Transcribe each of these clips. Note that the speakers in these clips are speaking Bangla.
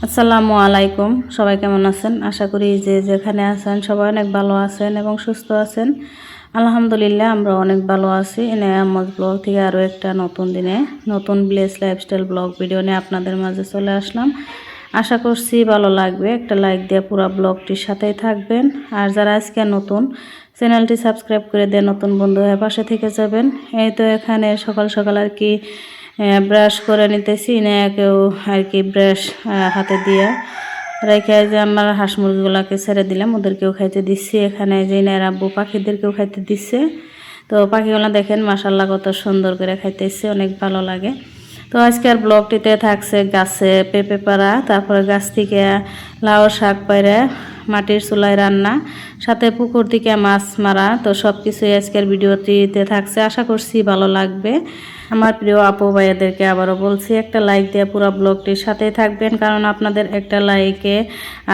আসসালামু আলাইকুম। সবাই কেমন আছেন? আশা করি যে যেখানে আছেন সবাই অনেক ভালো আছেন এবং সুস্থ আছেন। আলহামদুলিল্লাহ আমরা অনেক ভালো আছি। এনায়ামত ব্লগ থেকে আরও একটা নতুন দিনে নতুন ভিলেজ লাইফস্টাইল ব্লগ ভিডিও নিয়ে আপনাদের মাঝে চলে আসলাম। আশা করছি ভালো লাগবে। একটা লাইক দিয়ে পুরো ব্লগটির সাথেই থাকবেন। আর যারা আজকে নতুন চ্যানেলটি সাবস্ক্রাইব করে দিয়ে নতুন বন্ধু হয়ে পাশে থেকে যাবেন। এই তো এখানে সকাল সকাল আর কি ব্রাশ করে নিতেছি না কেউ আর কি ব্রাশ হাতে দিয়ে রেখে যে আমার হাঁস মুরগিগুলোকে ছেড়ে দিলাম, ওদেরকেও খাইতে দিচ্ছি। এখানে যে আব্বু পাখিদেরকেও খাইতে দিচ্ছে। তো পাখিগুলো দেখেন মাশাল্লাহ কত সুন্দর করে খাইতেছে, অনেক ভালো লাগে। তো আজকের ব্লগটিতে থাকছে গাছে পেঁপে পাড়া, তারপরে গাছ থেকে লাউ শাক পাইরে মাটির চুলায় রান্না, সাথে পুকুর থেকে মাছ মারা। তো সব কিছুই আজকের ভিডিওটিতে থাকছে, আশা করছি ভালো লাগবে। আমার প্রিয় আপু ভাইয়াদেরকে আবারও বলছি একটা লাইক দিয়ে পুরো ব্লগটির সাথেই থাকবেন, কারণ আপনাদের একটা লাইকে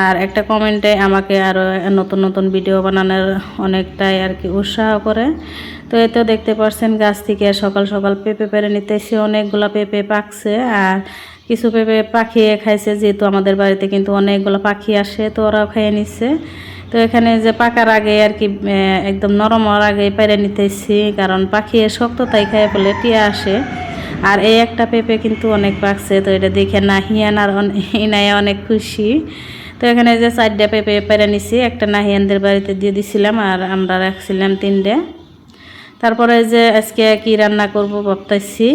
আর একটা কমেন্টে আমাকে আরও নতুন নতুন ভিডিও বানানোর অনেকটাই আর কি উৎসাহ করে। তো এতে দেখতে পাচ্ছেন গাছ থেকে সকাল সকাল পেঁপে পেরে নিতেছি, অনেকগুলো পেঁপে পাকছে আর কিছু পেঁপে পাখি খাইছে, যেহেতু আমাদের বাড়িতে কিন্তু অনেকগুলো পাখি আসে তো ওরাও খেয়ে নিচ্ছে। তো এখানে যে পাকার আগে আর কি একদম নরম হওয়ার আগে পেরে নিতেছি, কারণ পাখি শক্ত তাই খায় বলে টিয়া আসে। আর এই একটা পেঁপে কিন্তু অনেক পাকছে, তো এটা দেখে নাহিয়ান আর ইনায়া অনেক খুশি। তো এখানে যে 4টা পেঁপে পেরে নিছি, একটা নাহিয়ানদের বাড়িতে দিয়ে দিছিলাম আর আমরা রাখছিলাম 3টে। তারপরে যে আজকে কি রান্না করব ভাবতেছি।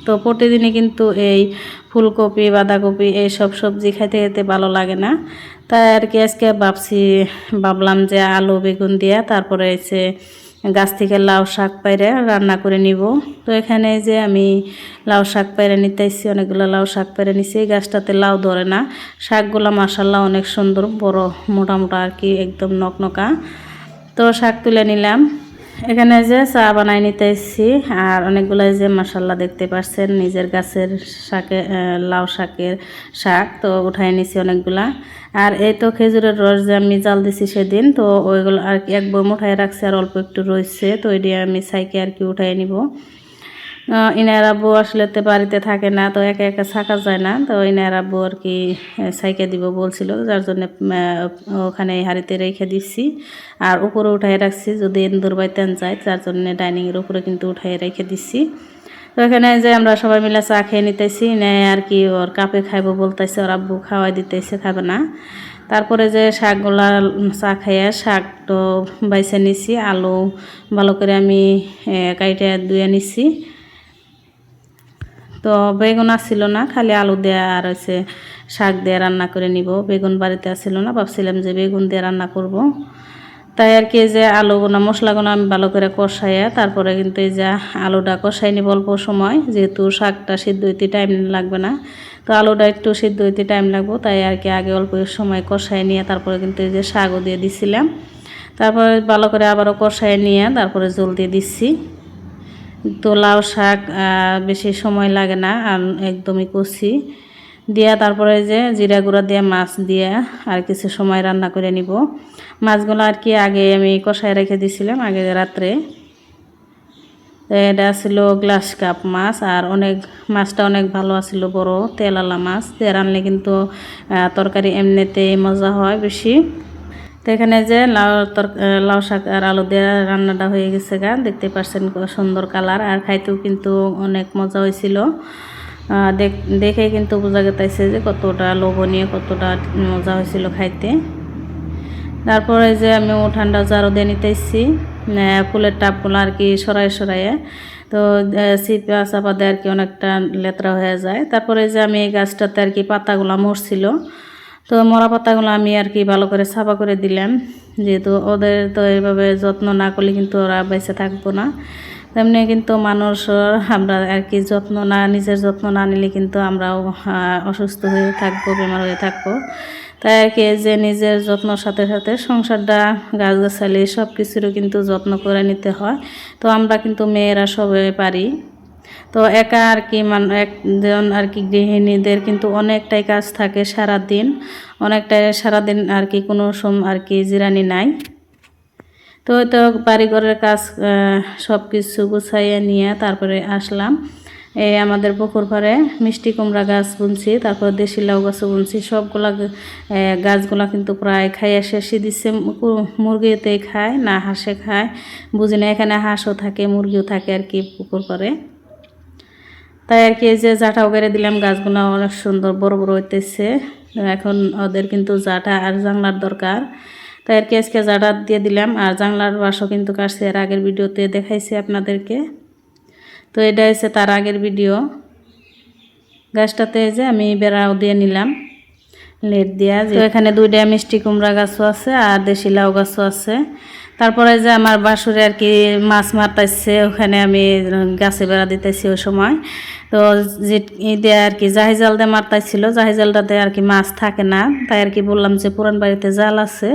তো প্রতিদিনই কিন্তু এই ফুলকপি বাঁধাকপি এইসব সবজি খাইতে খেতে ভালো লাগে না, তাই আর কি আজকে ভাবলাম যে আলু বেগুন দিয়া তারপরে এসে গাছ থেকে লাউ শাক পাইরে রান্না করে নিব। তো এখানে যে আমি লাউ শাক পাইরে নিতেছি, অনেকগুলো লাউ শাক পাইরে নিছি। এই গাছটাতে লাউ ধরে না, শাকগুলো মাশাল্লাহ অনেক সুন্দর বড় মোটা মোটা আর কি একদম নকনকা। তো শাক তুলে নিলাম। এখানে যে চা বানাই নিতেছি আর অনেকগুলো যে মাশাল্লাহ দেখতে পাচ্ছেন নিজের গাছের শাকে লাউ শাকের শাক তো উঠাই নিছি অনেকগুলা। আর এই তো খেজুরের রস যে আমি জাল দিছি সেদিন, তো ওইগুলো আর কি এক বই উঠাই রাখছি আর অল্প একটু রয়েছে, তো ওই দিয়ে আমি সাইকে আর কি উঠাই নিব। ইনার আব্বু আসলে তো বাড়িতে থাকে না, তো একা একা থাকা যায় না, তো ইনার আব্বু আর কি সাইকে দিব বলছিল, যার জন্য ওখানে হাড়িতে রেখে দিচ্ছি আর উপরে উঠাই রাখছি যদি ইন্দুর বাইতেন যায়, যার জন্য ডাইনিংয়ের উপরে কিন্তু উঠাই রেখে দিচ্ছি। তো এখানে যে আমরা সবাই মিলে চা খেয়ে নিতেছি, নেয় আর কি ওর কাপে খাইবো বলতেছে, ওর আব্বু খাওয়াই দিতেছে, খাবে না। তারপরে যে শাকগুলা চা খাইয়া শাক তো বাইছে নিছি, আলু ভালো করে আমি কাইটে ধুয়ে নিছি। তো বেগুন আসছিল না, খালি আলু দেয়া আর হচ্ছে শাক দিয়ে রান্না করে নিব। বেগুন বাড়িতে আসছিল না, ভাবছিলাম যে বেগুন দিয়ে রান্না করব। তাই আর কি যে আলুগুলো মশলাগুলো আমি ভালো করে কষাইয়া তারপরে কিন্তু এই যে আলুটা কষাই নিব অল্প সময়, যেহেতু শাকটা সিদ্ধ হইতে টাইম লাগবে না, তো আলুটা একটু সিদ্ধ হইতে টাইম লাগবে, তাই আর কি আগে অল্প সময় কষাই নিয়ে তারপরে কিন্তু এই যে শাকও দিয়ে দিছিলাম। তারপরে ভালো করে আবারও কষাই নিয়ে তারপরে জল দিয়ে দিচ্ছি। তো লাউ শাক বেশি সময় লাগে না আর একদমই কষি দিয়া তারপরে যে জিরা গুঁড়া দিয়ে মাছ দিয়ে আর কিছু সময় রান্না করে নিব। মাছগুলো আর কি আগে আমি কষায় রেখে দিয়েছিলাম আগে রাত্রে। এটা ছিল গ্লাস কাপ মাছ আর মাছটা অনেক ভালো আছিল, বড় তেলালা মাছ দিয়ে রানলে কিন্তু তরকারি এমনিতেই মজা হয় বেশি। তো এখানে যে লাউ শাক আর আলু দিয়ে রান্নাটা হয়ে গেছে গা, দেখতে পাচ্ছেন সুন্দর কালার আর খাইতেও কিন্তু অনেক মজা হয়েছিল। দেখে কিন্তু বোঝা গেছে যে কতটা লোভনীয়, কতটা মজা হয়েছিল খাইতে। তারপরে যে আমি উঠানটা ঝাড়ু দিয়ে নিতেছি, ফুলের টাপগুলো আর কি সরাইয়ে, তো চিপা চাপা দিয়ে আর কি অনেকটা লেতরা হয়ে যায়। তারপরে যে আমি এই গাছটাতে আর কি পাতাগুলো মরছিল, তো মরা পাতাগুলো আমি আর কি ভালো করে সাফা করে দিলাম, যেহেতু ওদের তো এইভাবে যত্ন না করলে কিন্তু ওরা বেঁচে থাকবো না। তেমনি কিন্তু মানুষ আমরা আর কি নিজের যত্ন না নিলে কিন্তু আমরাও অসুস্থ হয়ে থাকবো, বেমার হয়ে থাকবো। তাই আর কি যে নিজের যত্নর সাথে সাথে সংসারটা গাছগাছালি সব কিছুরও কিন্তু যত্ন করে নিতে হয়। তো আমরা কিন্তু মেয়েরা সবাই পারি। তো একা আর কি একজন আর কি গৃহিণীদের কিন্তু অনেকটাই কাজ থাকে সারাদিন, সারাদিন আর কি কোনো আর কি জিরানি নাই। তো বাড়িঘরের কাজ সব কিছু গুছাইয়ে নিয়ে তারপরে আসলাম। এই আমাদের পুকুর পাড়ে মিষ্টি কুমড়া গাছ বুনছি, তারপর দেশি লাউ গাছও বুনছি। সবগুলা গাছগুলা কিন্তু প্রায় খাইয়া শেষে দিচ্ছে। মুরগিতেই খায় না হাঁসে খায় বুঝি না। এখানে হাঁসও থাকে মুরগিও থাকে আর কি পুকুর পাড়ে। তাই আর কি এই যে জাটাও বেড়ে দিলাম, গাছগুলো অনেক সুন্দর বড় বড় হইতেছে। এখন ওদের কিন্তু জাটা আর জানলার দরকার, তাই আর কি আজকে জাটা দিয়ে দিলাম। আর জানলার বাসও কিন্তু কাটছে, এর আগের ভিডিওতে দেখাইছি আপনাদেরকে। তো এটা হচ্ছে তার আগের ভিডিও। গাছটাতে যে আমি বেড়াও দিয়ে নিলাম লেট দিয়া। তো এখানে 2টা মিষ্টি কুমড়া গাছও আছে আর দেশি লাউ গাছও আছে। তারপরে যে আমার বাসুরে আর কি মাছ মারতেছে, ওখানে আমি গাছে বেড়া দিতেছি ওই সময়। তো যে দিয়ে আর কি জাহি জাল দিয়ে মারতেছিল, জাহি জালটাতে আর কি মাছ থাকে না। তাই আর কি বললাম যে পুরান বাড়িতে জাল আছে,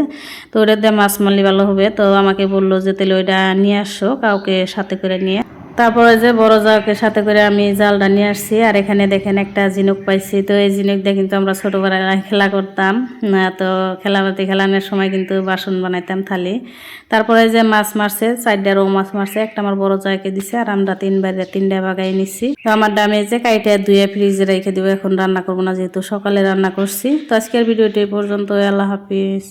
তো ওটা দিয়ে মাছ মারলে ভালো হবে। তো আমাকে বললো যে তাহলে ওইটা নিয়ে আসো কাউকে সাথে করে নিয়ে। তারপরে যে বড় জাউকে সাথে করে আমি জালটা নিয়ে আসছি। আর এখানে দেখেন একটা ঝিনুক পাইছি। তো এই ঝিনুক দিয়ে কিন্তু আমরা ছোটোবেলায় খেলা করতাম না, তো খেলাপাতি খেলানোর সময় কিন্তু বাসন বানাইতাম থালি। তারপরে যে মাছ মারছে 4টা রৌ মাছ মারছে, একটা আমার বড় জাউকে দিছে আর আমরা 3টা বাগাই নিছি। তো আমার ডামে যে কাইটা ধুয়ে ফ্রিজে রেখে দিব, এখন রান্না করবো না যেহেতু সকালে রান্না করছি। তো আজকের ভিডিওটি এই পর্যন্ত। আল্লাহ হাফিজ।